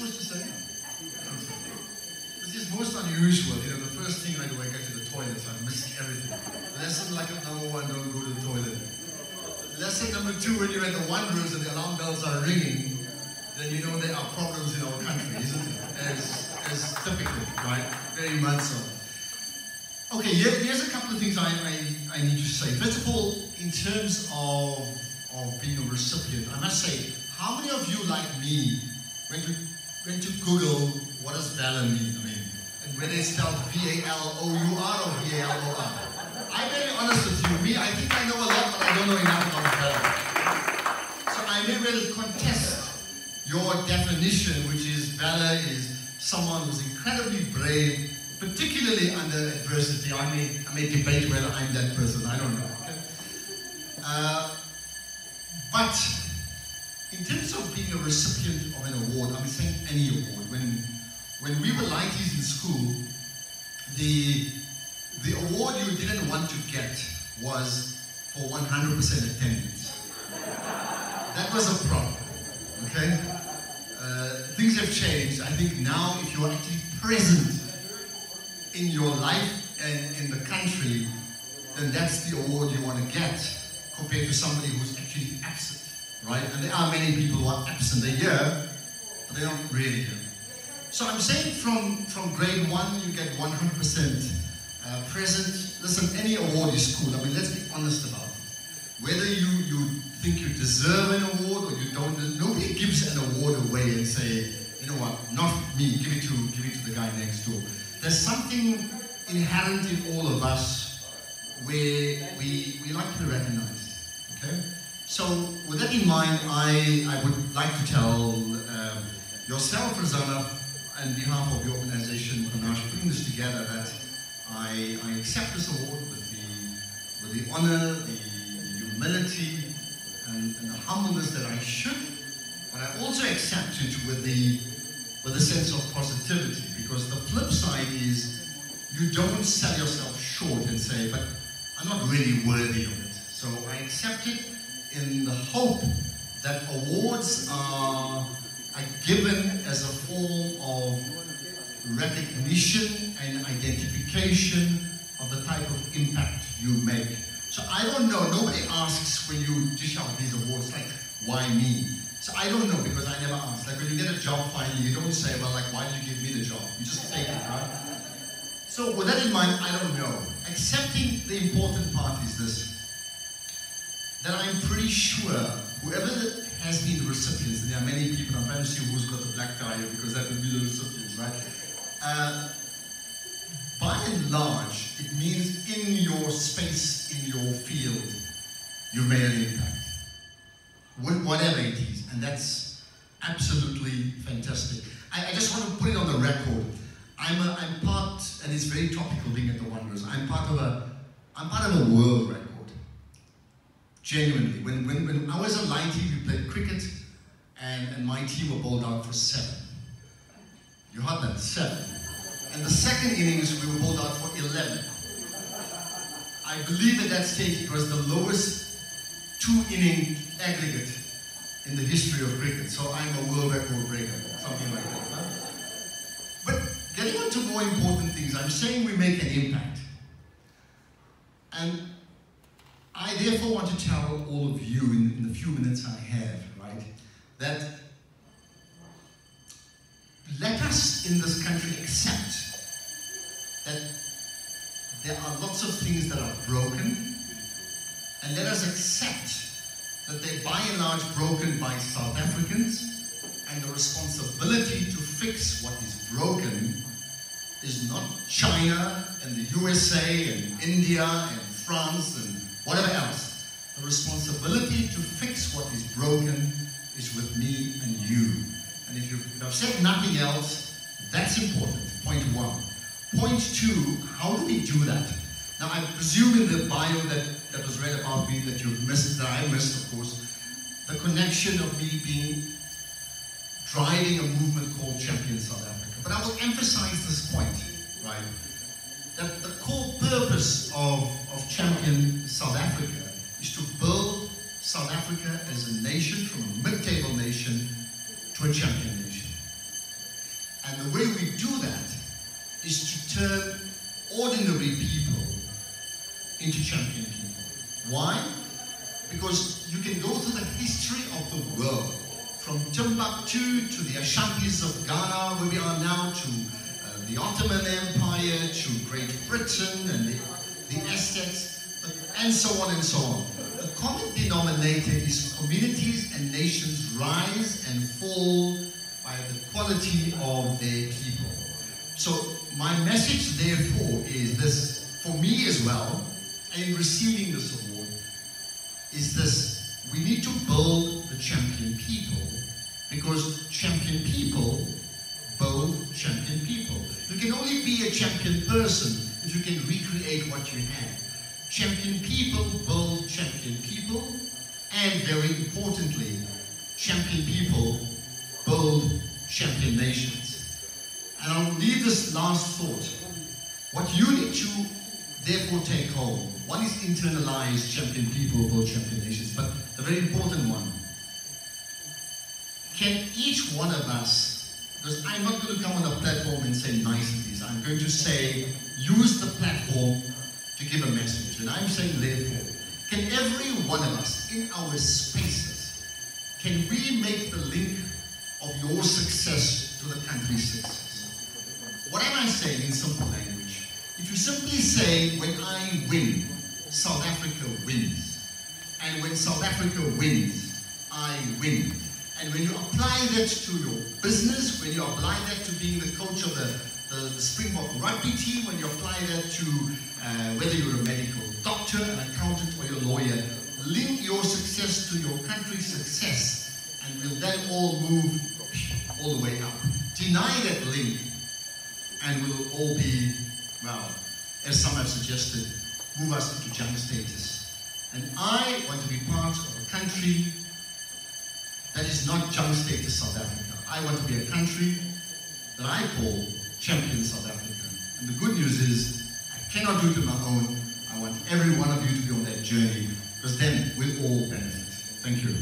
supposed to say? This is most unusual. You know, the first thing I do, I go to the toilet, so I'm missing everything. Lesson like number 1, don't go to the toilet. Lesson number 2, when you're at the wonders and the alarm bells are ringing, then you know there are problems in our country, isn't it? As typical, right? Very much so. Okay, here's a couple of things I need to say. First of all, in terms of being a recipient, I must say, how many of you, like me, went to Google what does valor mean? I mean, and whether it's spelled V-A-L-O-U-R or V-A-L-O-R. I'm very honest with you. I think I know a lot, but I don't know enough about valor. So I may well contest your definition, which is valor is someone who's incredibly brave, particularly under adversity. I may debate whether I'm that person. I don't know. Okay? But in terms of being a recipient of an award, I'm saying any award. When we were lighties in school, the award you didn't want to get was for 100% attendance. That was a problem. Okay? Things have changed. I think now, if you are actually present in your life and in the country, then that's the award you want to get compared to somebody who's actually absent, right? And there are many people who are absent. They're here, but they're not really here. So I'm saying from grade 1, you get 100% present. Listen, any award is cool. I mean, let's be honest about it. Whether you think you deserve an award or you don't, nobody gives an award away and say, you know what, not me, give it to the guy next door. There's something inherent in all of us where we like to be recognized, okay? So with that in mind, I would like to tell yourself, Rosanna, on behalf of your organization, Panache, putting this together, that I accept this award with the honor, the humility, and the humbleness that I should, but I also accept it with a sense of positivity, because the flip side is you don't sell yourself short and say, but I'm not really worthy of it. So I accept it in the hope that awards are given as a form of recognition and identification of the type of impact you make. So I don't know, nobody asks when you dish out these awards, like, why me? So I don't know, because I never ask. Like when you get a job finally, you don't say, well, like, why did you give me the job? You just take it, right? So with that in mind, I don't know. Accepting the important part is this, that I'm pretty sure whoever has been the recipients, and there are many people, I'm trying to see who's got the black tie here, because that would be the recipients, right? By and large, it means in your space, in your field, you've made an impact. Whatever it is, and that's absolutely fantastic. I just want to put it on the record. I'm part, and it's very topical being at the Wanderers, I'm part of a world record. Genuinely. When I was a lightie, we played cricket, and my team were bowled out for 7. You heard that? 7. And the second innings, we were bowled out for 11. I believe at that stage it was the lowest 2-inning aggregate in the history of cricket. So I'm a world record breaker, something like that. Huh? But getting on to more important things, I'm saying we make an impact. And I therefore want to tell all of you in the few minutes I have, right, that let us in this country accept that there are lots of things that are broken, and let us accept that they're by and large broken by South Africans, and the responsibility to fix what is broken is not China and the USA and India and France and whatever else. The responsibility to fix what is broken is with me and you. And if I've said nothing else, that's important, point 1. Point 2, how do we do that? Now I presume in the bio that was read about me that you've missed, that I missed of course, the connection of me driving a movement called Champion South Africa. But I will emphasize this point, right? That the core purpose of Champion South Africa is to build South Africa as a nation, from a mid-table nation to a champion nation. And the way we do that is to turn ordinary people into champion people. Why? Because you can go through the history of the world, from Timbuktu to the Ashantis of Ghana, where we are now, to the Ottoman Empire, to Great Britain and the Aztecs, and so on and so on. The common denominator is communities and nations rise and fall by the quality of their people. So my message, therefore, is this, for me as well, in receiving this award, is this: we need to build the champion people, because champion people build champion people. You can only be a champion person if you can recreate what you have. Champion people build champion people, and very importantly, champion people build champion nations. And I'll leave this last thought. What you need to therefore take home, one is internalize champion people build champion nations, but the very important one, can each one of us, because I'm not going to come on a platform and say niceties, I'm going to say, use the platform to give a message. And I'm saying, therefore, can every one of us in our spaces, can we make the link of your success to the country's success? What am I saying in simple language? If you simply say, when I win, South Africa wins. And when South Africa wins, I win. And when you apply that to your business, when you apply that to being the coach of the Springbok rugby team, when you apply that to whether you're a medical doctor, an accountant, or your lawyer, link your success to your country's success, and we'll then all move all the way up. Deny that link, and we'll all be, well, as some have suggested, move us into junk status. And I want to be part of a country that is not junk status South Africa. I want to be a country that I call champion South Africa. And the good news is, I cannot do it on my own. I want every one of you to be on that journey, because then we'll all benefit. Thank you.